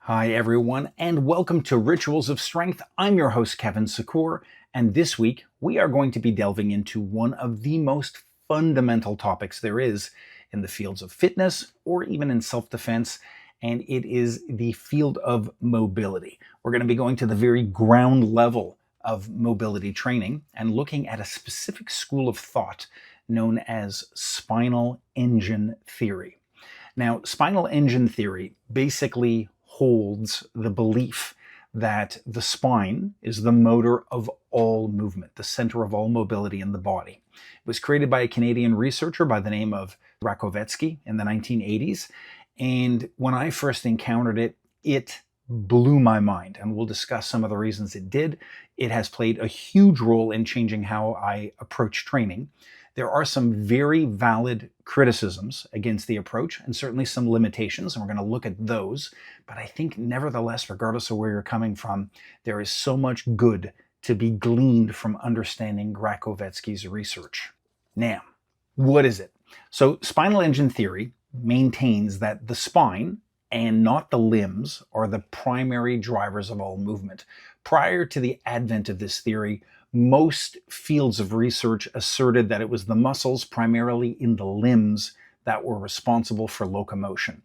Hi, everyone, and welcome to Rituals of Strength. I'm your host, Kevin Secours, and this week we are going to be delving into one of the most fundamental topics there is in the fields of fitness or even in self-defense, and it is the field of mobility. We're going to be going to the very ground level of mobility training and looking at a specific school of thought known as spinal engine theory. Now, spinal engine theory basically holds the belief that the spine is the motor of all movement, the center of all mobility in the body. It was created by a Canadian researcher by the name of Gracovetsky in the 1980s. And when I first encountered it, it blew my mind. And we'll discuss some of the reasons it did. It has played a huge role in changing how I approach training. There are some very valid criticisms against the approach and certainly some limitations, and we're going to look at those. But I think nevertheless, regardless of where you're coming from, there is so much good to be gleaned from understanding Gracovetsky's research. Now, what is it? So spinal engine theory maintains that the spine and not the limbs are the primary drivers of all movement. Prior to the advent of this theory, most fields of research asserted that it was the muscles, primarily in the limbs, that were responsible for locomotion.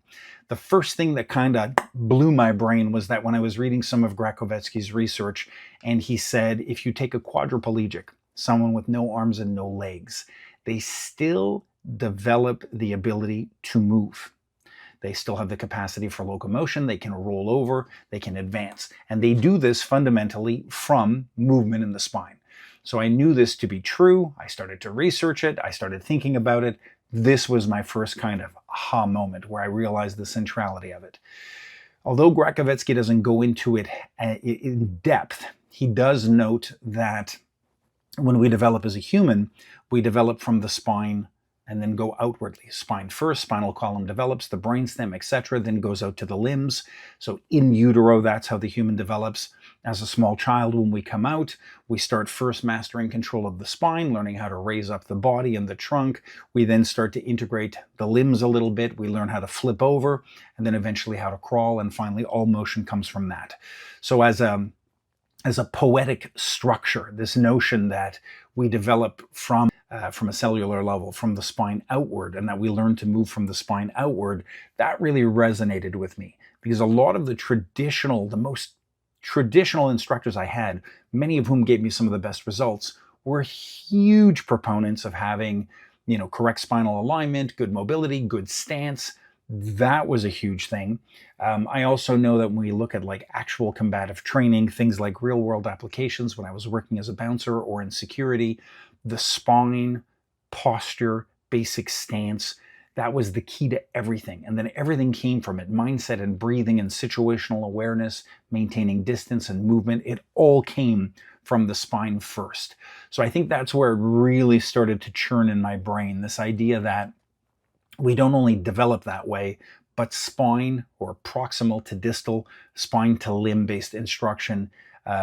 The first thing that kind of blew my brain was that when I was reading some of Gracovetsky's research, and he said, if you take a quadriplegic, someone with no arms and no legs, they still develop the ability to move. They still have the capacity for locomotion, they can roll over, they can advance. And they do this fundamentally from movement in the spine. So I knew this to be true. I started to research it. I started thinking about it. This was my first kind of aha moment where I realized the centrality of it. Although Gracovetsky doesn't go into it in depth, he does note that when we develop as a human, we develop from the spine and then go outwardly. Spine first, spinal column develops, the brainstem, etc., then goes out to the limbs. So in utero, that's how the human develops. As a small child, when we come out, we start first mastering control of the spine, learning how to raise up the body and the trunk. We then start to integrate the limbs a little bit. We learn how to flip over, and then eventually how to crawl, and finally all motion comes from that. So as a poetic structure, this notion that we develop from a cellular level, from the spine outward, and that we learn to move from the spine outward, that really resonated with me. Because a lot of the most traditional instructors I had, many of whom gave me some of the best results, were huge proponents of having, correct spinal alignment, good mobility, good stance. That was a huge thing. I also know that when we look at actual combative training, things like real world applications, when I was working as a bouncer or in security, the spine, posture, basic stance, that was the key to everything. And then everything came from it. Mindset and breathing and situational awareness, maintaining distance and movement, it all came from the spine first. So I think that's where it really started to churn in my brain, this idea that we don't only develop that way, but spine or proximal to distal, spine to limb based instruction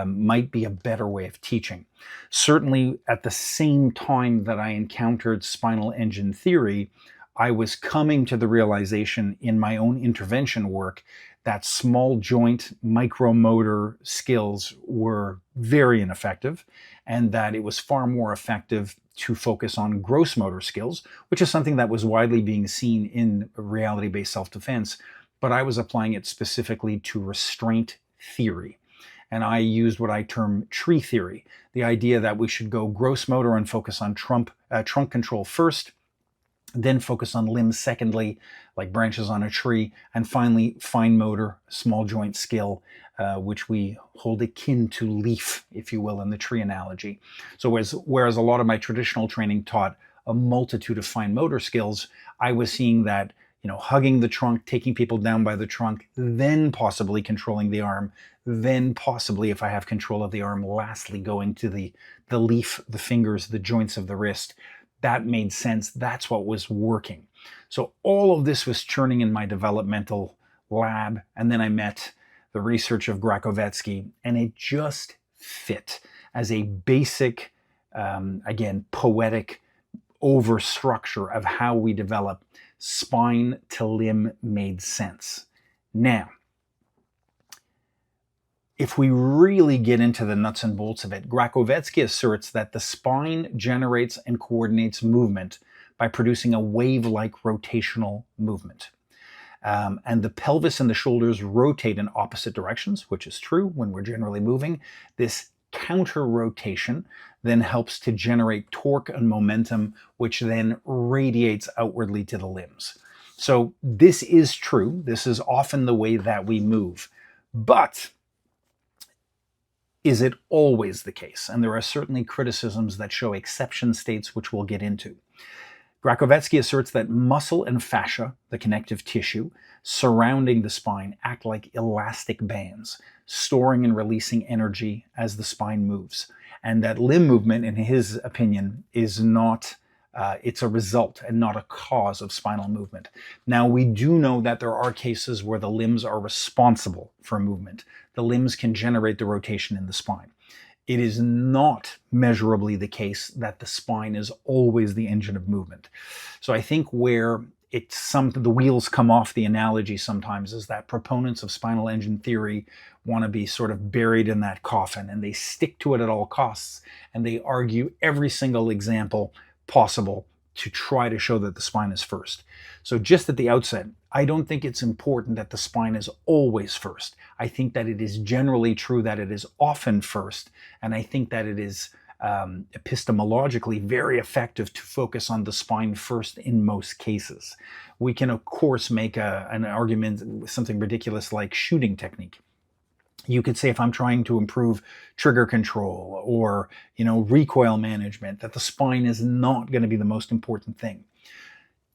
might be a better way of teaching. Certainly at the same time that I encountered spinal engine theory, I was coming to the realization in my own intervention work that small joint micromotor skills were very ineffective, and that it was far more effective to focus on gross motor skills, which is something that was widely being seen in reality-based self-defense, but I was applying it specifically to restraint theory. And I used what I term tree theory, the idea that we should go gross motor and focus on trunk control first, then focus on limbs secondly, like branches on a tree, and finally fine motor, small joint skill, which we hold akin to leaf, if you will, in the tree analogy. So whereas a lot of my traditional training taught a multitude of fine motor skills, I was seeing that hugging the trunk, taking people down by the trunk, then possibly controlling the arm, then possibly, if I have control of the arm, lastly going to the leaf, the fingers, the joints of the wrist. That made sense. That's what was working. So all of this was churning in my developmental lab. And then I met the research of Gracovetsky, and it just fit as a basic, again, poetic overstructure of how we develop. Spine to limb made sense. Now, if we really get into the nuts and bolts of it, Gracovetsky asserts that the spine generates and coordinates movement by producing a wave-like rotational movement. And the pelvis and the shoulders rotate in opposite directions, which is true when we're generally moving. This counter rotation then helps to generate torque and momentum, which then radiates outwardly to the limbs. So this is true. This is often the way that we move. But is it always the case? And there are certainly criticisms that show exception states, which we'll get into. Gracovetsky asserts that muscle and fascia, the connective tissue surrounding the spine, act like elastic bands, storing and releasing energy as the spine moves. And that limb movement, in his opinion, is not, it's a result and not a cause of spinal movement. Now, we do know that there are cases where the limbs are responsible for movement. The limbs can generate the rotation in the spine. It is not measurably the case that the spine is always the engine of movement. So I think where the wheels come off the analogy sometimes is that proponents of spinal engine theory want to be sort of buried in that coffin, and they stick to it at all costs, and they argue every single example possible to try to show that the spine is first. So just at the outset, I don't think it's important that the spine is always first. I think that it is generally true that it is often first, and I think that it is epistemologically very effective to focus on the spine first in most cases. We can, of course, make an argument with something ridiculous like shooting technique. You could say if I'm trying to improve trigger control or, recoil management, that the spine is not going to be the most important thing.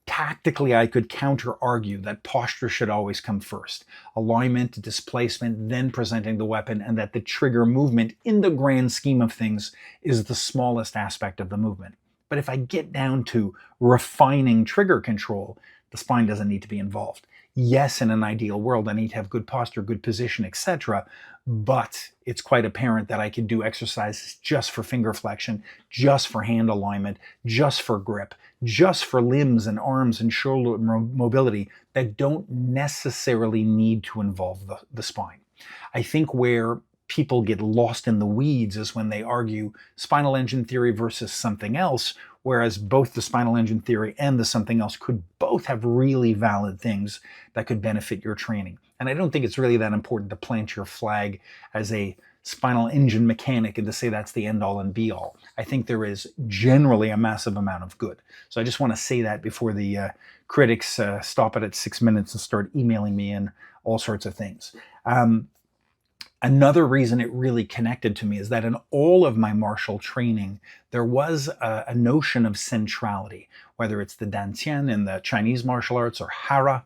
Tactically, I could counter-argue that posture should always come first. Alignment, displacement, then presenting the weapon, and that the trigger movement, in the grand scheme of things, is the smallest aspect of the movement. But if I get down to refining trigger control, the spine doesn't need to be involved. Yes, in an ideal world, I need to have good posture, good position, etc. But it's quite apparent that I can do exercises just for finger flexion, just for hand alignment, just for grip, just for limbs and arms and shoulder mobility that don't necessarily need to involve the spine. I think where people get lost in the weeds is when they argue spinal engine theory versus something else, whereas both the spinal engine theory and the something else could both have really valid things that could benefit your training. And I don't think it's really that important to plant your flag as a spinal engine mechanic and to say that's the end all and be all. I think there is generally a massive amount of good. So I just want to say that before the critics stop it at 6 minutes and start emailing me in all sorts of things. Another reason it really connected to me is that in all of my martial training, there was a notion of centrality, whether it's the Dantian in the Chinese martial arts or Hara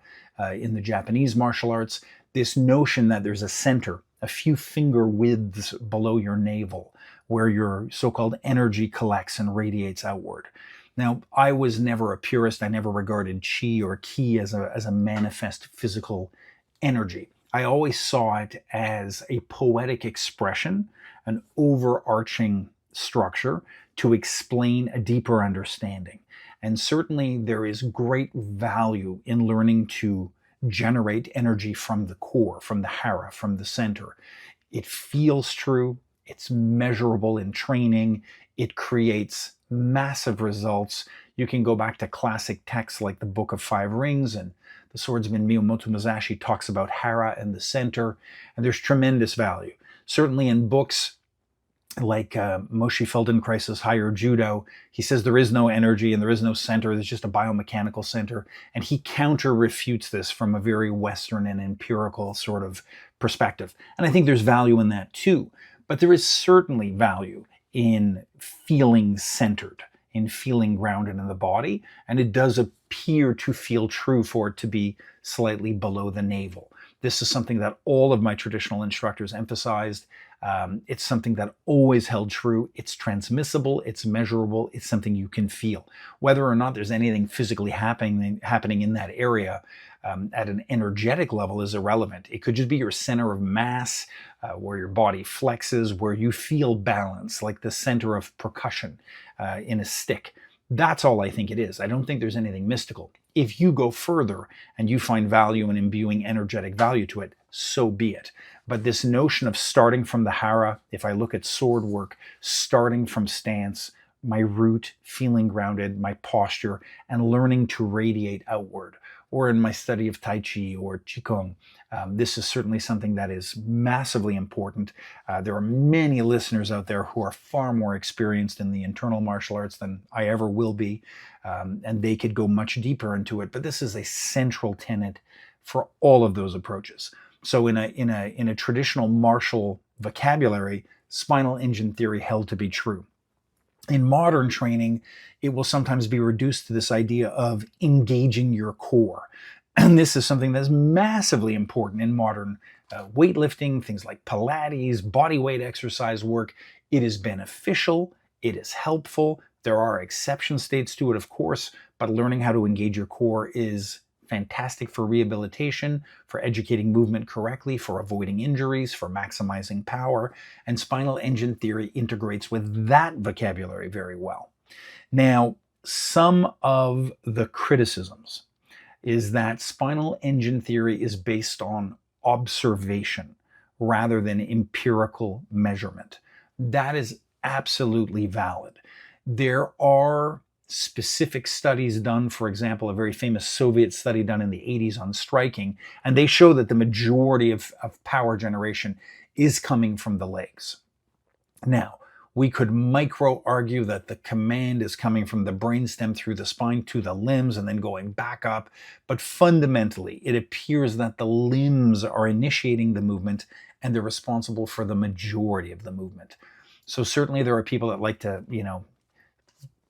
in the Japanese martial arts, this notion that there's a center, a few finger widths below your navel, where your so-called energy collects and radiates outward. Now, I was never a purist. I never regarded chi or ki as a manifest physical energy. I always saw it as a poetic expression, an overarching structure to explain a deeper understanding. And certainly there is great value in learning to generate energy from the core, from the hara, from the center. It feels true. It's measurable in training. It creates massive results. You can go back to classic texts like the Book of Five Rings, and the swordsman Miyamoto Musashi talks about hara and the center, and there's tremendous value. Certainly in books like Moshe Feldenkrais's Higher Judo, he says there is no energy and there is no center, there's just a biomechanical center, and he counter-refutes this from a very Western and empirical sort of perspective. And I think there's value in that too, but there is certainly value in feeling centered, in feeling grounded in the body, and it does appear to feel true for it to be slightly below the navel. This is something that all of my traditional instructors emphasized. It's something that always held true. It's transmissible, it's measurable, it's something you can feel. Whether or not there's anything physically happening in that area at an energetic level is irrelevant. It could just be your center of mass, where your body flexes, where you feel balance, like the center of percussion in a stick. That's all I think it is. I don't think there's anything mystical. If you go further and you find value in imbuing energetic value to it, so be it. But this notion of starting from the hara, if I look at sword work, starting from stance, my root, feeling grounded, my posture, and learning to radiate outward. Or in my study of Tai Chi or Qigong, this is certainly something that is massively important. There are many listeners out there who are far more experienced in the internal martial arts than I ever will be, and they could go much deeper into it. But this is a central tenet for all of those approaches. So in a traditional martial vocabulary, spinal engine theory held to be true. In modern training, it will sometimes be reduced to this idea of engaging your core. And this is something that's massively important in modern weightlifting, things like Pilates, body weight exercise work. It is beneficial, it is helpful. There are exception states to it, of course, but learning how to engage your core is fantastic for rehabilitation, for educating movement correctly, for avoiding injuries, for maximizing power, and spinal engine theory integrates with that vocabulary very well. Now, some of the criticisms is that spinal engine theory is based on observation rather than empirical measurement. That is absolutely valid. There are specific studies done, for example, a very famous Soviet study done in the 80s on striking, and they show that the majority of power generation is coming from the legs. Now, we could micro-argue that the command is coming from the brainstem through the spine to the limbs and then going back up, but fundamentally, it appears that the limbs are initiating the movement and they're responsible for the majority of the movement. So certainly there are people that like to,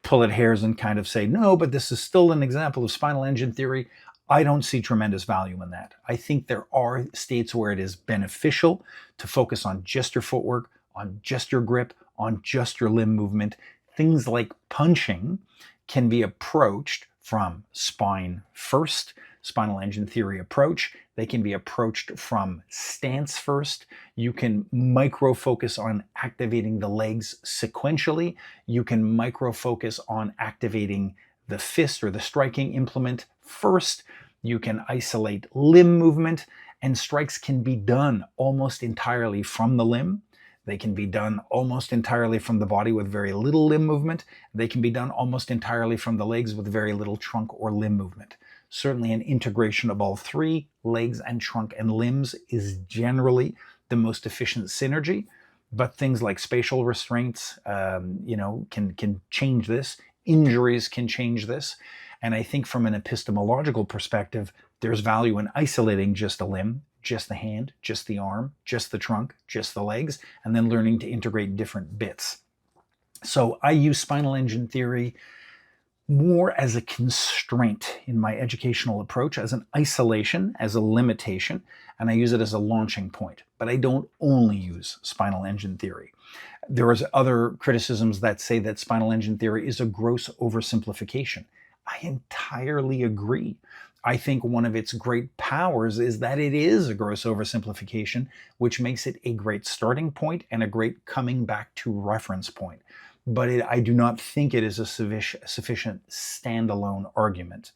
pull at hairs and kind of say, no, but this is still an example of spinal engine theory. I don't see tremendous value in that. I think there are states where it is beneficial to focus on just your footwork, on just your grip, on just your limb movement. Things like punching can be approached from spine first, spinal engine theory approach. They can be approached from stance first. You can micro-focus on activating the legs sequentially. You can micro-focus on activating the fist or the striking implement first. You can isolate limb movement, and strikes can be done almost entirely from the limb. They can be done almost entirely from the body with very little limb movement. They can be done almost entirely from the legs with very little trunk or limb movement. Certainly an integration of all three, legs and trunk and limbs, is generally the most efficient synergy. But things like spatial restraints, can change this. Injuries can change this. And I think from an epistemological perspective, there's value in isolating just a limb, just the hand, just the arm, just the trunk, just the legs, and then learning to integrate different bits. So I use spinal engine theory more as a constraint in my educational approach, as an isolation, as a limitation, and I use it as a launching point. But I don't only use spinal engine theory. There is other criticisms that say that spinal engine theory is a gross oversimplification. I entirely agree. I think one of its great powers is that it is a gross oversimplification, which makes it a great starting point and a great coming back to reference point. But I do not think it is a sufficient standalone argument.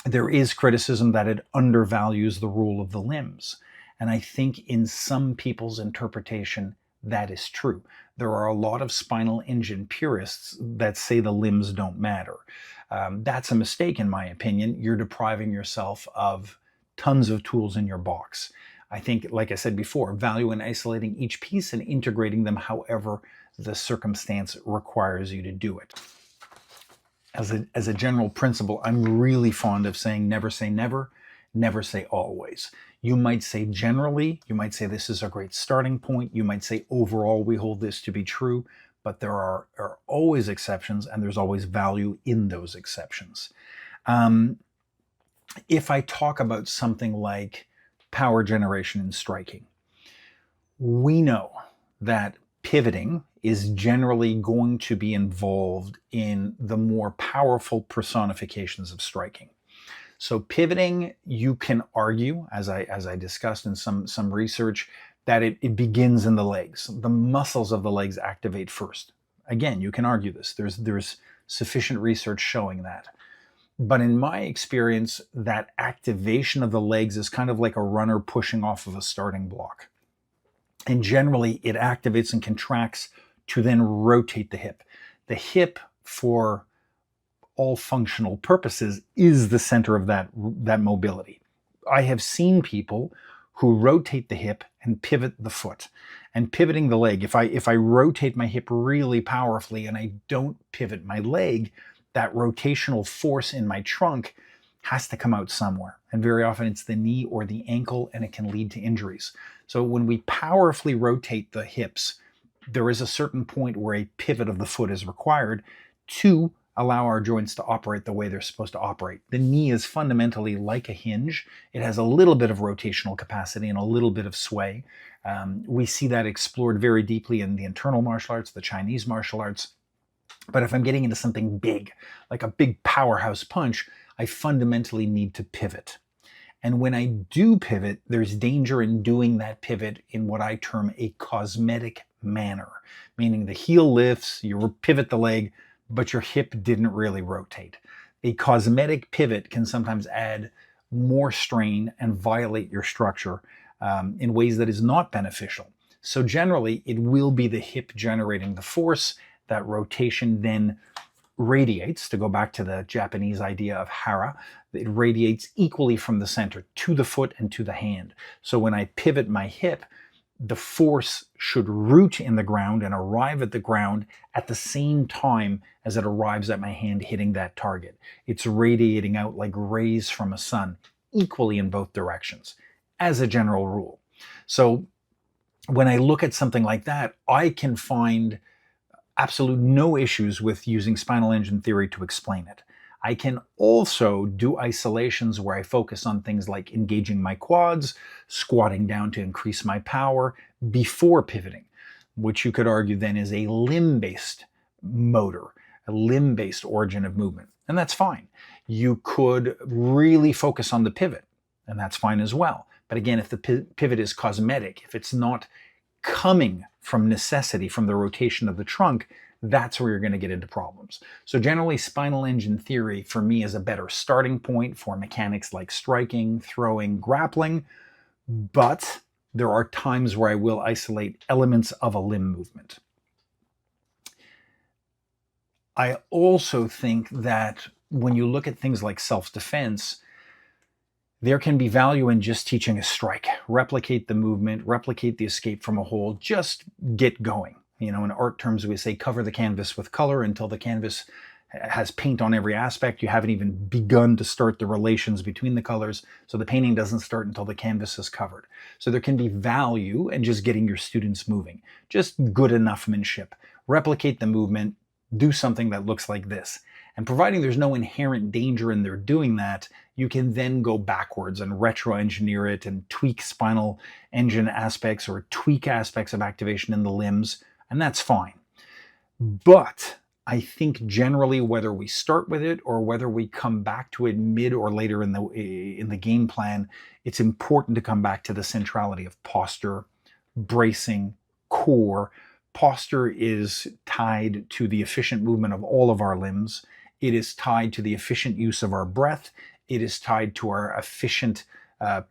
There is criticism that it undervalues the role of the limbs. And I think in some people's interpretation, that is true. There are a lot of spinal engine purists that say the limbs don't matter. That's a mistake, in my opinion. You're depriving yourself of tons of tools in your box. I think, like I said before, value in isolating each piece and integrating them however the circumstance requires you to do it. As a general principle, I'm really fond of saying never say never, never say always. You might say generally, you might say this is a great starting point, you might say overall we hold this to be true, but there are always exceptions, and there's always value in those exceptions. If I talk about something like power generation and striking, we know that pivoting is generally going to be involved in the more powerful personifications of striking. So pivoting, you can argue, as I discussed in some research, that it begins in the legs. The muscles of the legs activate first. Again, you can argue this. There's sufficient research showing that. But in my experience, that activation of the legs is kind of like a runner pushing off of a starting block. And generally, it activates and contracts to then rotate the hip. The hip, for all functional purposes, is the center of that mobility. I have seen people who rotate the hip and pivot the foot. And pivoting the leg, if I rotate my hip really powerfully and I don't pivot my leg, that rotational force in my trunk has to come out somewhere. And very often it's the knee or the ankle, and it can lead to injuries. So when we powerfully rotate the hips, there is a certain point where a pivot of the foot is required to allow our joints to operate the way they're supposed to operate. The knee is fundamentally like a hinge. It has a little bit of rotational capacity and a little bit of sway. We see that explored very deeply in the internal martial arts, the Chinese martial arts. But if I'm getting into something big, like a big powerhouse punch, I fundamentally need to pivot. And when I do pivot, there's danger in doing that pivot in what I term a cosmetic manner, meaning the heel lifts, you pivot the leg, but your hip didn't really rotate. A cosmetic pivot can sometimes add more strain and violate your structure in ways that is not beneficial. So generally, it will be the hip generating the force. That rotation then radiates, to go back to the Japanese idea of hara, it radiates equally from the center to the foot and to the hand. So when I pivot my hip, the force should root in the ground and arrive at the ground at the same time as it arrives at my hand hitting that target. It's radiating out like rays from a sun, equally in both directions, as a general rule. So when I look at something like that, I can find absolute no issues with using spinal engine theory to explain it. I can also do isolations where I focus on things like engaging my quads, squatting down to increase my power before pivoting, which you could argue then is a limb-based motor, a limb-based origin of movement. And that's fine. You could really focus on the pivot, and that's fine as well. But again, if the pivot is cosmetic, if it's not coming from necessity, from the rotation of the trunk, that's where you're going to get into problems. So generally, spinal engine theory for me is a better starting point for mechanics like striking, throwing, grappling, but there are times where I will isolate elements of a limb movement. I also think that when you look at things like self-defense, there can be value in just teaching a strike. Replicate the movement, replicate the escape from a hold, just get going. You know, in art terms, we say cover the canvas with color until the canvas has paint on every aspect. You haven't even begun to start the relations between the colors, so the painting doesn't start until the canvas is covered. So there can be value in just getting your students moving. Just good enough-manship. Replicate the movement, do something that looks like this. And providing there's no inherent danger in their doing that, you can then go backwards and retro-engineer it and tweak spinal engine aspects or tweak aspects of activation in the limbs, and that's fine. But I think generally, whether we start with it or whether we come back to it mid or later in the game plan, it's important to come back to the centrality of posture, bracing, core. Posture is tied to the efficient movement of all of our limbs. It is tied to the efficient use of our breath. It is tied to our efficient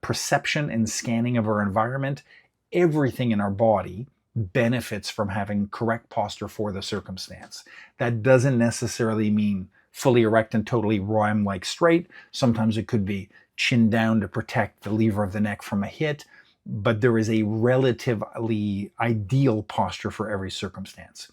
perception and scanning of our environment. Everything in our body benefits from having correct posture for the circumstance. That doesn't necessarily mean fully erect and totally rhyme-like straight. Sometimes it could be chin down to protect the lever of the neck from a hit, but there is a relatively ideal posture for every circumstance.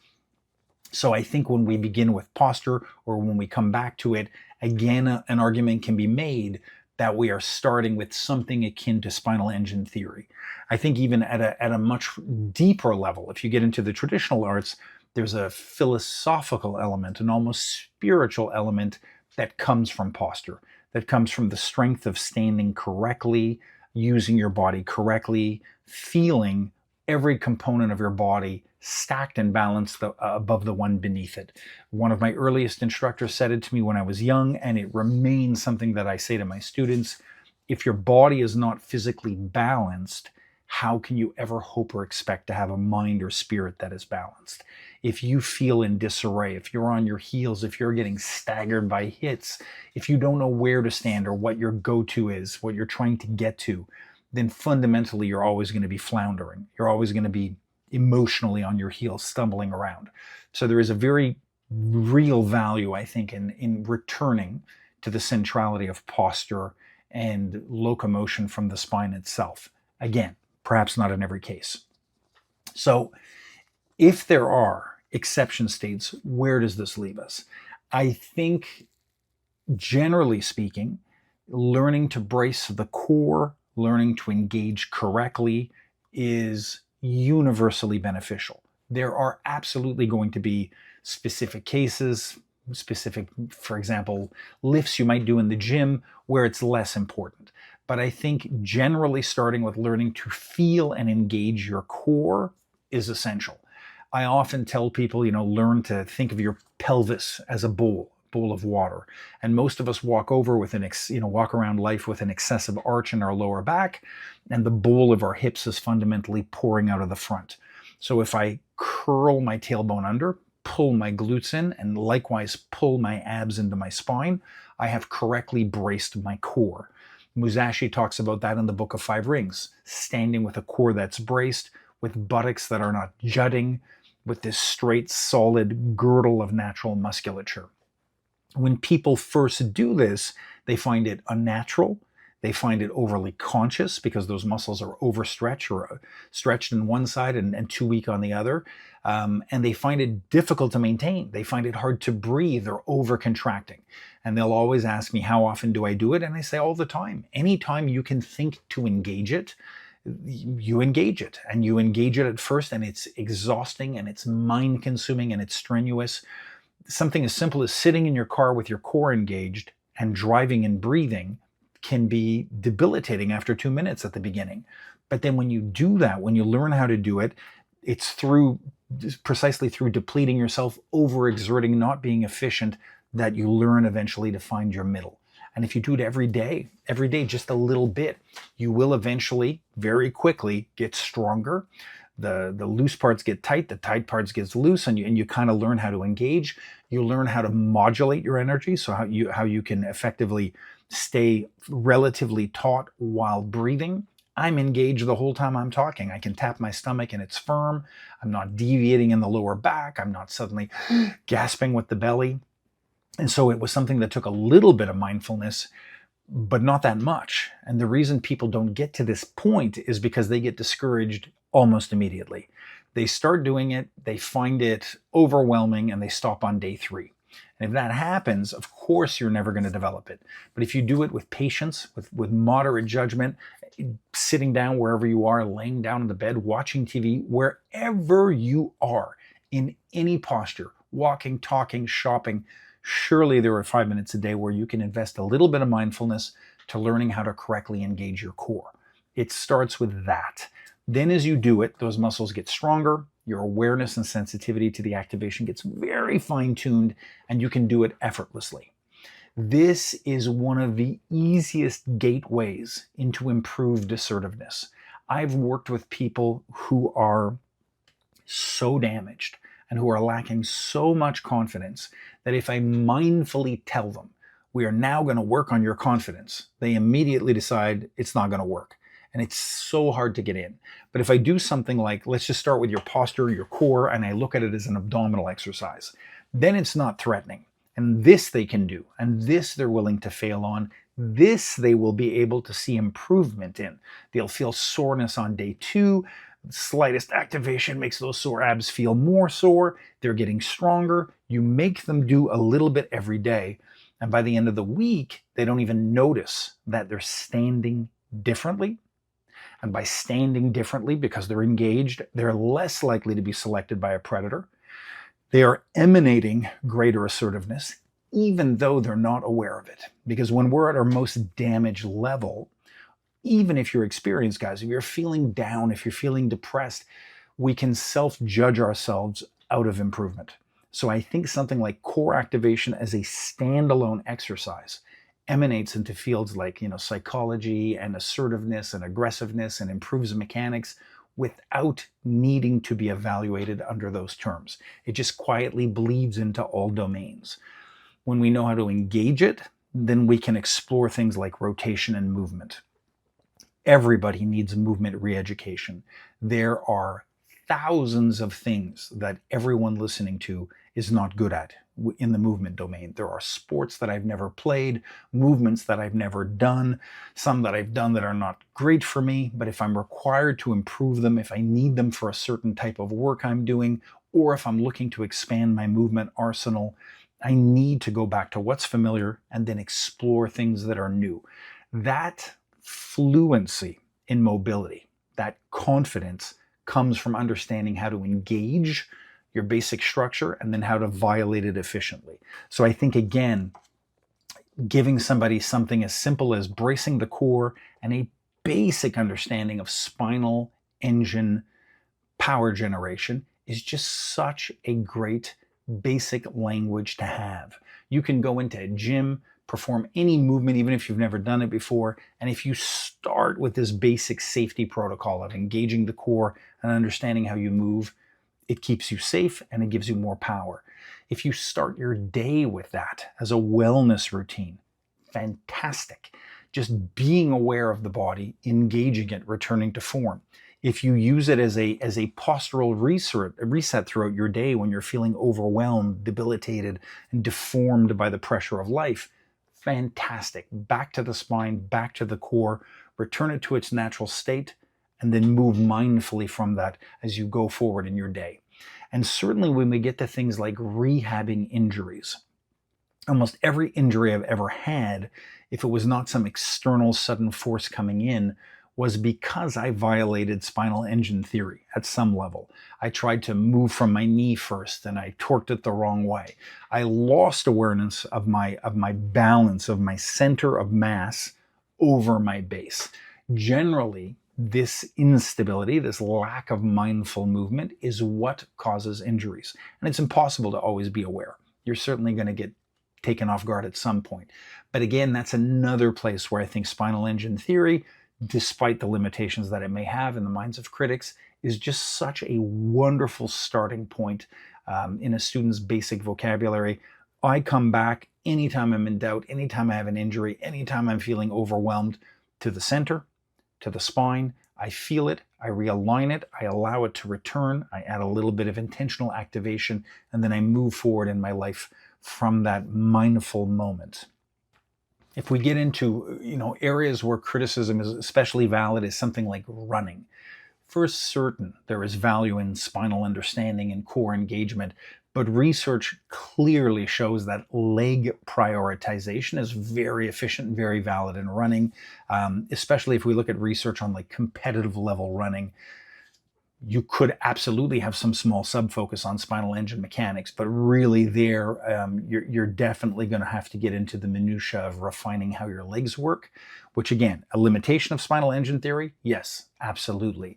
So I think when we begin with posture, or when we come back to it, again, an argument can be made that we are starting with something akin to spinal engine theory. I think even at a much deeper level, if you get into the traditional arts, there's a philosophical element, an almost spiritual element that comes from posture, that comes from the strength of standing correctly, using your body correctly, feeling every component of your body stacked and balanced above the one beneath it. One of my earliest instructors said it to me when I was young, and it remains something that I say to my students. If your body is not physically balanced, how can you ever hope or expect to have a mind or spirit that is balanced? If you feel in disarray, if you're on your heels, if you're getting staggered by hits, if you don't know where to stand or what your go-to is, what you're trying to get to, then fundamentally you're always going to be floundering. You're always going to be emotionally on your heels, stumbling around. So there is a very real value, I think, in returning to the centrality of posture and locomotion from the spine itself. Again, perhaps not in every case. So if there are exception states, where does this leave us? I think, generally speaking, learning to brace the core, learning to engage correctly is universally beneficial. There are absolutely going to be specific cases, specific, for example, lifts you might do in the gym where it's less important. But I think generally starting with learning to feel and engage your core is essential. I often tell people, learn to think of your pelvis as a bowl of water. And most of us walk around life with an excessive arch in our lower back, and the bowl of our hips is fundamentally pouring out of the front. So if I curl my tailbone under, pull my glutes in, and likewise pull my abs into my spine, I have correctly braced my core. Musashi talks about that in the Book of Five Rings, standing with a core that's braced, with buttocks that are not jutting, with this straight, solid girdle of natural musculature. When people first do this, they find it unnatural. They find it overly conscious because those muscles are overstretched or stretched in one side and too weak on the other. And they find it difficult to maintain. They find it hard to breathe or over-contracting. And they'll always ask me, how often do I do it? And I say all the time. Anytime you can think to engage it, you engage it. And you engage it at first, and it's exhausting, and it's mind-consuming, and it's strenuous. Something as simple as sitting in your car with your core engaged and driving and breathing can be debilitating after 2 minutes at the beginning. But then when you do that, when you learn how to do it, it's precisely through depleting yourself, overexerting, not being efficient, that you learn eventually to find your middle. And if you do it every day, just a little bit, you will eventually, very quickly, get stronger. The loose parts get tight, the tight parts get loose, and you kind of learn how to engage. You learn how to modulate your energy, so how you can effectively stay relatively taut while breathing. I'm engaged the whole time I'm talking. I can tap my stomach and it's firm. I'm not deviating in the lower back. I'm not suddenly gasping with the belly. And so it was something that took a little bit of mindfulness, but not that much. And the reason people don't get to this point is because they get discouraged almost immediately. They start doing it, they find it overwhelming, and they stop on day 3. And if that happens, of course, you're never going to develop it. But if you do it with patience, with moderate judgment, sitting down wherever you are, laying down in the bed, watching TV, wherever you are, in any posture, walking, talking, shopping, surely there are 5 minutes a day where you can invest a little bit of mindfulness to learning how to correctly engage your core. It starts with that. Then as you do it, those muscles get stronger, your awareness and sensitivity to the activation gets very fine-tuned, and you can do it effortlessly. This is one of the easiest gateways into improved assertiveness. I've worked with people who are so damaged and who are lacking so much confidence that if I mindfully tell them, we are now going to work on your confidence, they immediately decide it's not going to work. And it's so hard to get in. But if I do something like, let's just start with your posture, your core, and I look at it as an abdominal exercise, then it's not threatening. And this they can do. And this they're willing to fail on. This they will be able to see improvement in. They'll feel soreness on day 2. The slightest activation makes those sore abs feel more sore. They're getting stronger. You make them do a little bit every day. And by the end of the week, they don't even notice that they're standing differently. And by standing differently, because they're engaged, they're less likely to be selected by a predator. They are emanating greater assertiveness, even though they're not aware of it. Because when we're at our most damaged level, even if you're experienced, guys, if you're feeling down, if you're feeling depressed, we can self-judge ourselves out of improvement. So I think something like core activation as a standalone exercise, emanates into fields like, psychology and assertiveness and aggressiveness, and improves mechanics without needing to be evaluated under those terms. It just quietly bleeds into all domains. When we know how to engage it, then we can explore things like rotation and movement. Everybody needs movement re-education. There are thousands of things that everyone listening to is not good at in the movement domain. There are sports that I've never played, movements that I've never done, some that I've done that are not great for me, but if I'm required to improve them, if I need them for a certain type of work I'm doing, or if I'm looking to expand my movement arsenal, I need to go back to what's familiar and then explore things that are new. That fluency in mobility, that confidence, comes from understanding how to engage your basic structure and then how to violate it efficiently. So I think, again, giving somebody something as simple as bracing the core and a basic understanding of spinal engine power generation is just such a great basic language to have. You can go into a gym, perform any movement, even if you've never done it before, and if you start with this basic safety protocol of engaging the core and understanding how you move, it keeps you safe and it gives you more power. If you start your day with that as a wellness routine, fantastic. Just being aware of the body, engaging it, returning to form. If you use it as a postural reset throughout your day when you're feeling overwhelmed, debilitated, and deformed by the pressure of life, fantastic. Back to the spine, back to the core, return it to its natural state, and then move mindfully from that as you go forward in your day. And certainly when we get to things like rehabbing injuries, almost every injury I've ever had, if it was not some external sudden force coming in, was because I violated spinal engine theory at some level. I tried to move from my knee first and I torqued it the wrong way. I lost awareness of my balance, of my center of mass over my base. Generally, this instability, this lack of mindful movement, is what causes injuries. And it's impossible to always be aware. You're certainly going to get taken off guard at some point. But again, that's another place where I think spinal engine theory, despite the limitations that it may have in the minds of critics, is just such a wonderful starting point in a student's basic vocabulary. I come back anytime I'm in doubt, anytime I have an injury, anytime I'm feeling overwhelmed, to the center, to the spine. I feel it, I realign it, I allow it to return, I add a little bit of intentional activation, and then I move forward in my life from that mindful moment. If we get into areas where criticism is especially valid, is something like running. For certain, there is value in spinal understanding and core engagement, but research clearly shows that leg prioritization is very efficient, very valid in running, especially if we look at research on like competitive level running. You could absolutely have some small sub-focus on spinal engine mechanics, but really there, you're definitely going to have to get into the minutiae of refining how your legs work, which again, a limitation of spinal engine theory? Yes, absolutely.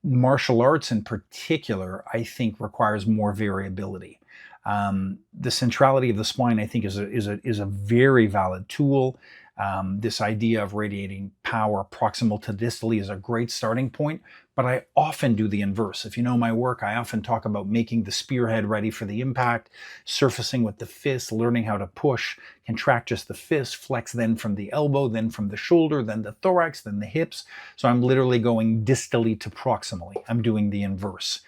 Martial arts in particular, I think, requires more variability. The centrality of the spine, I think, is a very valid tool. This idea of radiating power proximal to distally is a great starting point, but I often do the inverse. If you know my work, I often talk about making the spearhead ready for the impact, surfacing with the fist, learning how to push, contract just the fist, flex then from the elbow, then from the shoulder, then the thorax, then the hips. So I'm literally going distally to proximally. I'm doing the inverse.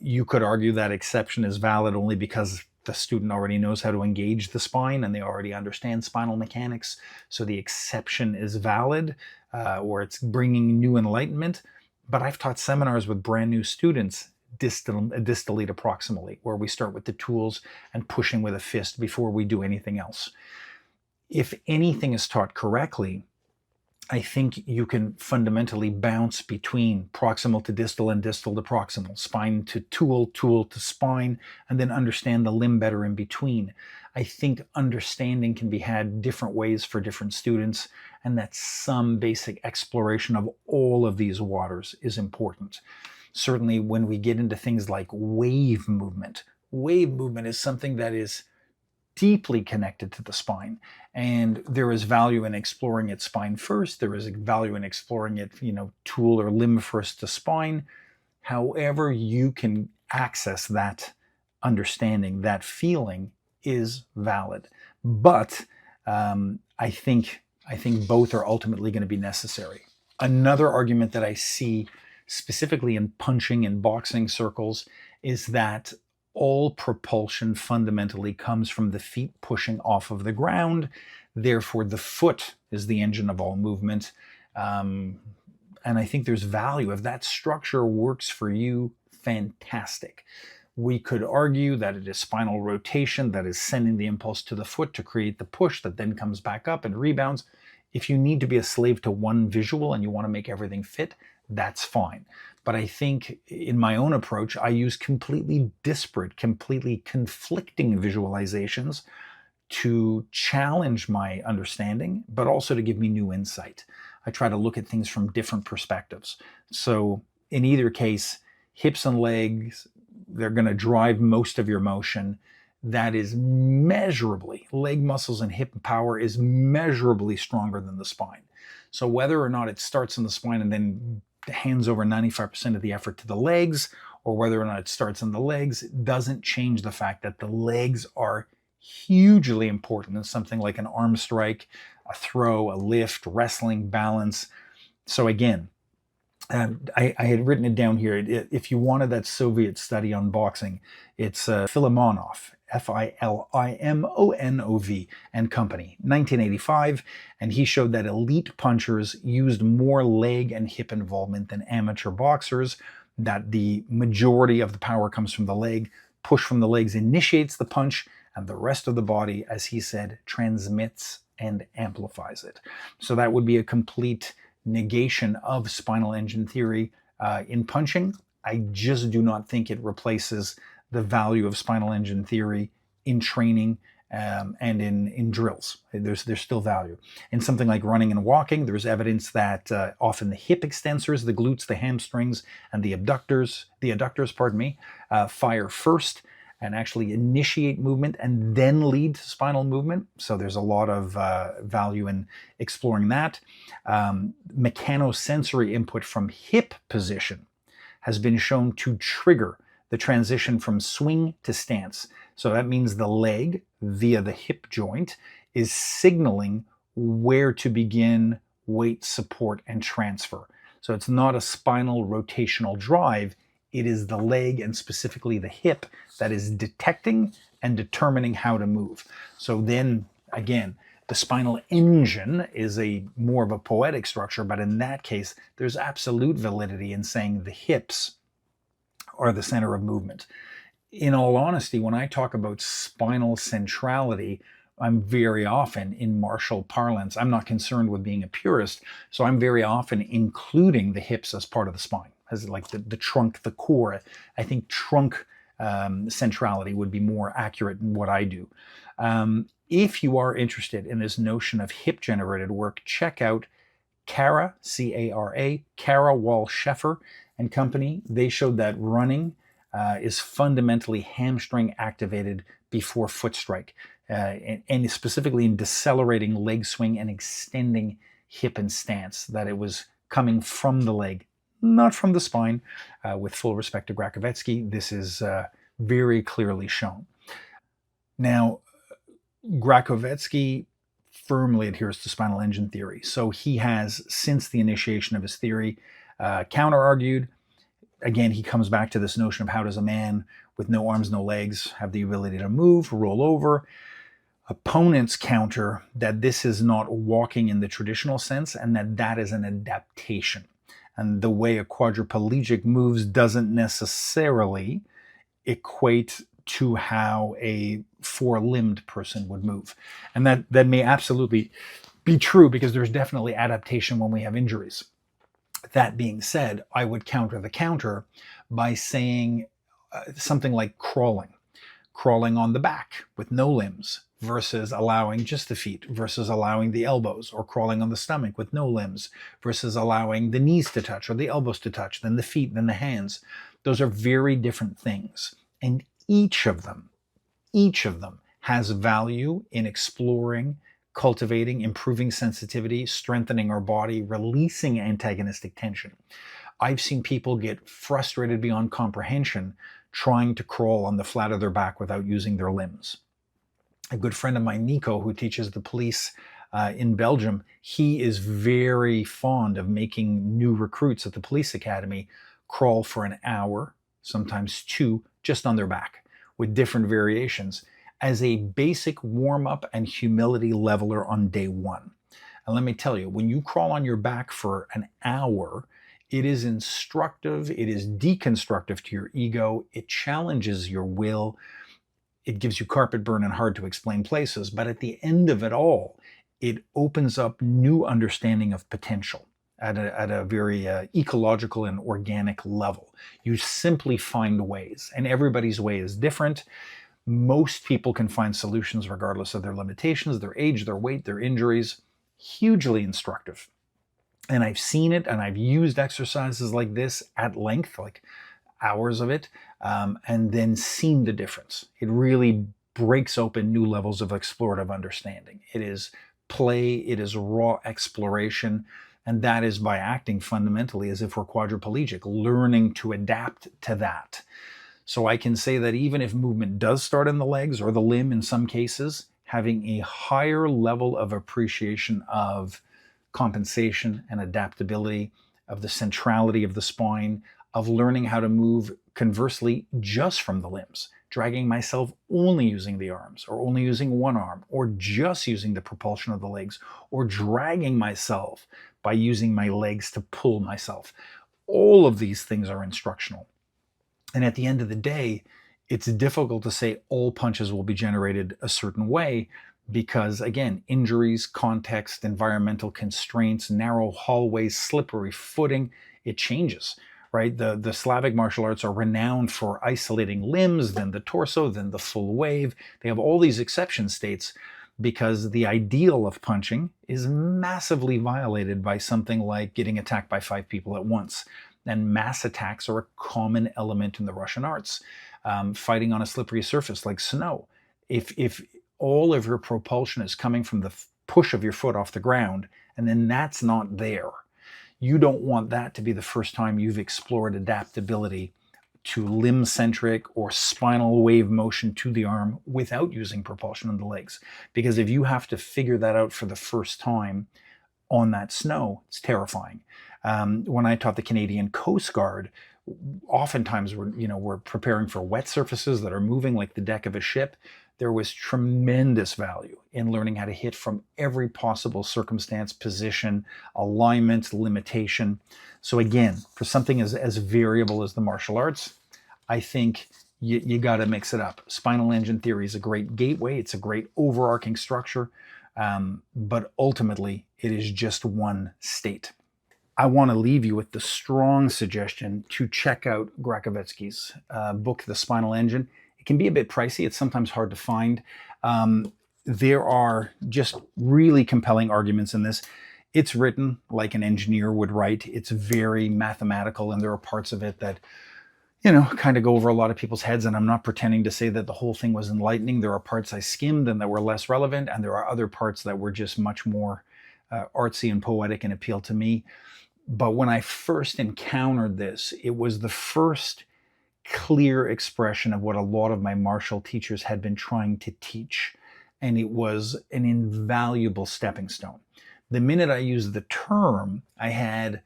You could argue that exception is valid only because the student already knows how to engage the spine and they already understand spinal mechanics. So the exception is valid, or it's bringing new enlightenment. But I've taught seminars with brand new students distally to proximally, where we start with the tools and pushing with a fist before we do anything else. If anything is taught correctly, I think you can fundamentally bounce between proximal to distal and distal to proximal, spine to tool, tool to spine, and then understand the limb better in between. I think understanding can be had different ways for different students, and that some basic exploration of all of these waters is important. Certainly when we get into things like wave movement is something that is deeply connected to the spine. And there is value in exploring it spine first. There is value in exploring it, tool or limb first to spine. However you can access that understanding, that feeling is valid. But I think both are ultimately going to be necessary. Another argument that I see specifically in punching and boxing circles is that all propulsion fundamentally comes from the feet pushing off of the ground. Therefore, the foot is the engine of all movement. And I think there's value. If that structure works for you, fantastic. We could argue that it is spinal rotation that is sending the impulse to the foot to create the push that then comes back up and rebounds. If you need to be a slave to one visual and you want to make everything fit, that's fine. But I think in my own approach, I use completely disparate, completely conflicting visualizations to challenge my understanding, but also to give me new insight. I try to look at things from different perspectives. So in either case, hips and legs, they're going to drive most of your motion. That is measurably, leg muscles and hip power is measurably stronger than the spine. So whether or not it starts in the spine and then hands over 95% of the effort to the legs, or whether or not it starts in the legs, doesn't change the fact that the legs are hugely important in something like an arm strike, a throw, a lift, wrestling, balance. So again, I had written it down here. If you wanted that Soviet study on boxing, it's Filimonov, Filimonov and Company, 1985, and he showed that elite punchers used more leg and hip involvement than amateur boxers, that the majority of the power comes from the leg, push from the legs initiates the punch, and the rest of the body, as he said, transmits and amplifies it. So that would be a complete negation of spinal engine theory in punching. I just do not think it replaces the value of spinal engine theory in training and in drills. There's still value. In something like running and walking, there's evidence that often the hip extensors, the glutes, the hamstrings, and the adductors, fire first and actually initiate movement and then lead to spinal movement. So there's a lot of value in exploring that. Mechanosensory input from hip position has been shown to trigger the transition from swing to stance. So that means the leg, via the hip joint, is signaling where to begin weight, support, and transfer. So it's not a spinal rotational drive. It is the leg, and specifically the hip, that is detecting and determining how to move. So then, again, the spinal engine is a more of a poetic structure, but in that case, there's absolute validity in saying the hips are the center of movement. In all honesty, when I talk about spinal centrality, I'm very often, in martial parlance, I'm not concerned with being a purist, so I'm very often including the hips as part of the spine, as like the trunk, the core. I think trunk centrality would be more accurate in what I do. If you are interested in this notion of hip-generated work, check out Cara, C-A-R-A, Cara Wall-Sheffer and Company. They showed that running is fundamentally hamstring activated before foot strike, and specifically in decelerating leg swing and extending hip and stance, that it was coming from the leg, not from the spine. With full respect to Gracovetsky, this is very clearly shown. Now, Gracovetsky firmly adheres to spinal engine theory. So he has, since the initiation of his theory, counter-argued. Again, he comes back to this notion of how does a man with no arms, no legs have the ability to move, roll over. Opponents counter that this is not walking in the traditional sense, and that is an adaptation. And the way a quadriplegic moves doesn't necessarily equate to how a four-limbed person would move. And that may absolutely be true, because there's definitely adaptation when we have injuries. That being said, I would counter the counter by saying something like crawling on the back with no limbs versus allowing just the feet versus allowing the elbows, or crawling on the stomach with no limbs versus allowing the knees to touch or the elbows to touch, then the feet, then the hands. Those are very different things. And each of them has value in exploring, cultivating, improving sensitivity, strengthening our body, releasing antagonistic tension. I've seen people get frustrated beyond comprehension trying to crawl on the flat of their back without using their limbs. A good friend of mine, Nico, who teaches the police in Belgium, he is very fond of making new recruits at the police academy crawl for an hour, sometimes two, just on their back with different variations as a basic warm-up and humility leveler on day one. And let me tell you, when you crawl on your back for an hour, it is instructive, it is deconstructive to your ego, it challenges your will, it gives you carpet burn in hard to explain places, but at the end of it all, it opens up new understanding of potential at a very ecological and organic level. You simply find ways, and everybody's way is different. Most people can find solutions regardless of their limitations, their age, their weight, their injuries. Hugely instructive. And I've seen it, and I've used exercises like this at length, like hours of it, and then seen the difference. It really breaks open new levels of explorative understanding. It is play, it is raw exploration, and that is by acting fundamentally as if we're quadriplegic, learning to adapt to that. So I can say that even if movement does start in the legs or the limb in some cases, having a higher level of appreciation of compensation and adaptability, of the centrality of the spine, of learning how to move conversely just from the limbs, dragging myself only using the arms or only using one arm or just using the propulsion of the legs or dragging myself by using my legs to pull myself. All of these things are instructional. And at the end of the day, it's difficult to say all punches will be generated a certain way because, again, injuries, context, environmental constraints, narrow hallways, slippery footing, it changes, right? The Slavic martial arts are renowned for isolating limbs, then the torso, then the full wave. They have all these exception states because the ideal of punching is massively violated by something like getting attacked by 5 people at once. And mass attacks are a common element in the Russian arts. Fighting on a slippery surface like snow. If all of your propulsion is coming from the push of your foot off the ground, and then that's not there, you don't want that to be the first time you've explored adaptability to limb-centric or spinal wave motion to the arm without using propulsion in the legs. Because if you have to figure that out for the first time on that snow, it's terrifying. When I taught the Canadian Coast Guard, oftentimes we're preparing for wet surfaces that are moving like the deck of a ship. There was tremendous value in learning how to hit from every possible circumstance, position, alignment, limitation. So again, for something as variable as the martial arts, I think you got to mix it up. Spinal engine theory is a great gateway. It's a great overarching structure, but ultimately it is just one state. I want to leave you with the strong suggestion to check out Gracovetsky's book, The Spinal Engine. It can be a bit pricey. It's sometimes hard to find. There are just really compelling arguments in this. It's written like an engineer would write. It's very mathematical, and there are parts of it that, kind of go over a lot of people's heads, and I'm not pretending to say that the whole thing was enlightening. There are parts I skimmed and that were less relevant, and there are other parts that were just much more artsy and poetic and appealed to me. But when I first encountered this, it was the first clear expression of what a lot of my martial teachers had been trying to teach. And it was an invaluable stepping stone. The minute I used the term, I had,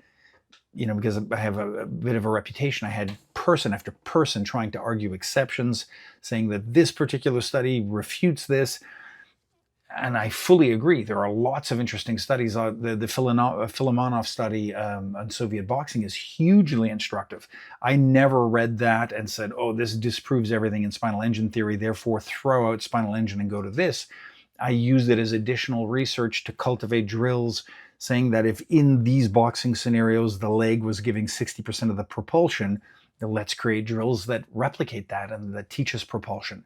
because I have a bit of a reputation, I had person after person trying to argue exceptions, saying that this particular study refutes this. And I fully agree. There are lots of interesting studies. The Filimonov study on Soviet boxing is hugely instructive. I never read that and said, oh, this disproves everything in spinal engine theory, therefore throw out spinal engine and go to this. I used it as additional research to cultivate drills, saying that if in these boxing scenarios the leg was giving 60% of the propulsion, then let's create drills that replicate that and that teach us propulsion.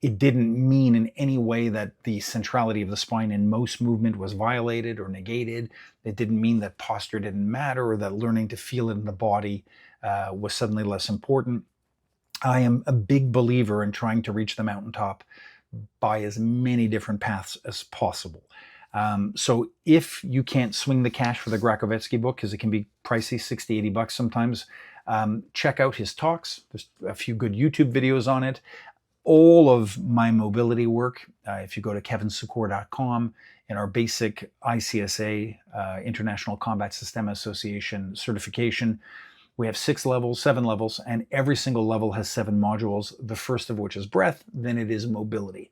It didn't mean in any way that the centrality of the spine in most movement was violated or negated. It didn't mean that posture didn't matter or that learning to feel it in the body was suddenly less important. I am a big believer in trying to reach the mountaintop by as many different paths as possible. So if you can't swing the cash for the Gracovetsky book, because it can be pricey, 60, 80 bucks sometimes, check out his talks. There's a few good YouTube videos on it. All of my mobility work, if you go to kevinsecours.com, in our basic ICSA, International Combat System Association certification, we have 6 levels, 7 levels, and every single level has 7 modules, the first of which is breath, then it is mobility.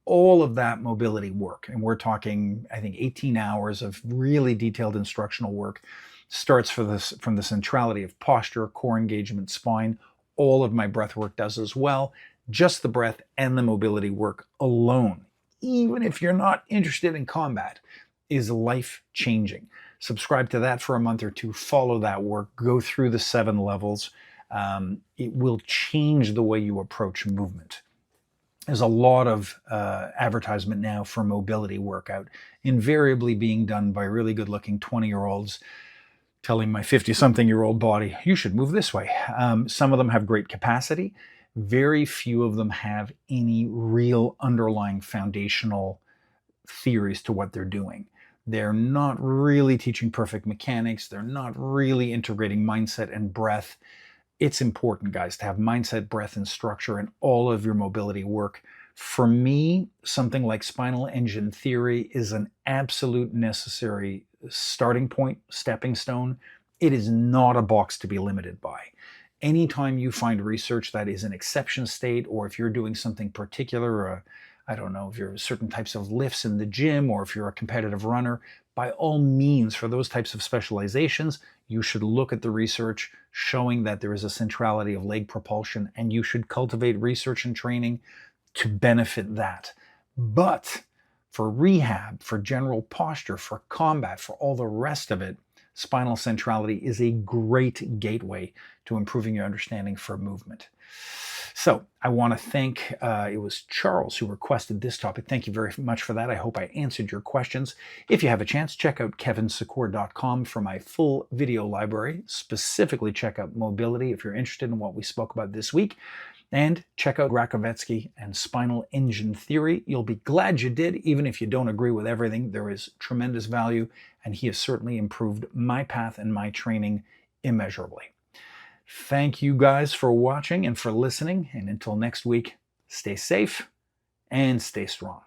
All of that mobility work, and we're talking, I think, 18 hours of really detailed instructional work, starts from the centrality of posture, core engagement, spine. All of my breath work does as well. Just the breath and the mobility work alone, even if you're not interested in combat, is life-changing. Subscribe to that for a month or two, follow that work, go through the 7 levels. It will change the way you approach movement. There's a lot of advertisement now for mobility workout, invariably being done by really good-looking 20-year-olds telling my 50-something-year-old body, you should move this way. Some of them have great capacity. Very few of them have any real underlying foundational theories to what they're doing. They're not really teaching perfect mechanics. They're not really integrating mindset and breath. It's important, guys, to have mindset, breath, and structure in all of your mobility work. For me, something like spinal engine theory is an absolute necessary starting point, stepping stone. It is not a box to be limited by. Anytime you find research that is an exception state, or if you're doing something particular, I don't know, if you're certain types of lifts in the gym, or if you're a competitive runner, by all means, for those types of specializations, you should look at the research showing that there is a centrality of leg propulsion, and you should cultivate research and training to benefit that. But for rehab, for general posture, for combat, for all the rest of it, spinal centrality is a great gateway to improving your understanding for movement. So I want to thank, it was Charles who requested this topic. Thank you very much for that. I hope I answered your questions. If you have a chance, check out kevinsecours.com for my full video library. Specifically check out mobility if you're interested in what we spoke about this week. And check out Gracovetsky and spinal engine theory. You'll be glad you did, even if you don't agree with everything. There is tremendous value, and he has certainly improved my path and my training immeasurably. Thank you guys for watching and for listening. And until next week, stay safe and stay strong.